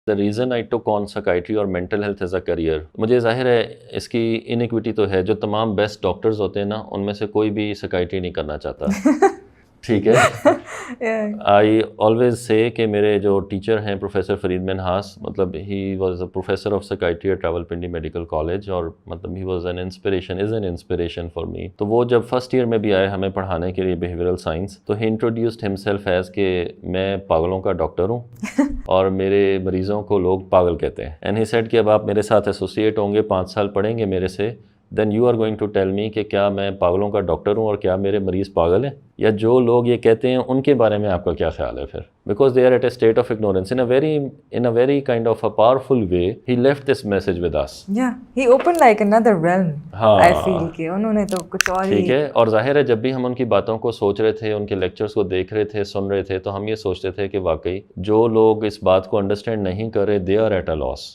The reason I took on psychiatry اور mental health as a career, مجھے ظاہر ہے اس کی انیکویٹی تو ہے، جو تمام بیسٹ ڈاکٹرز ہوتے ہیں نا ان میں سے کوئی بھی psychiatry نہیں کرنا چاہتا. ٹھیک ہے. آئی آلویز سے کہ میرے جو ٹیچر ہیں پروفیسر فرید منہاس، مطلب he was a professor of psychiatry at Rawalpindi medical college, اور مطلب he was an inspiration, is an inspiration for me. تو وہ جب فرسٹ ایئر میں بھی آئے ہمیں پڑھانے کے لیے بیہیویئرل سائنس، تو ہی انٹروڈیوسڈ ہمسیلف ایز کہ میں پاگلوں کا ڈاکٹر ہوں اور میرے مریضوں کو لوگ پاگل کہتے ہیں. اینڈ ہی سیڈ کہ اب آپ میرے ساتھ ایسوسیٹ ہوں گے، 5 سال پڑھیں گے میرے سے، then you are going to tell me کہ کیا میں پاگلوں کا ڈاکٹر ہوں اور کیا میرے مریض پاگل ہیں، یا جو لوگ یہ کہتے ہیں ان کے بارے میں آپ کا کیا خیال ہے پھر. Because they are at a state of ignorance. in a very kind of a powerful way he left this message with us. Yeah, he opened like another realm. I feel کہ انہوں نے تو کچھ اور ہی. ٹھیک ہے. اور ظاہر ہے جب بھی ہم ان کی باتوں کو سوچ رہے تھے، ان کے لیکچرز کو دیکھ رہے تھے، سن رہے تھے، تو ہم یہ سوچتے تھے کہ واقعی جو لوگ اس بات کو انڈرسٹینڈ نہیں کر رہے، they are at a loss.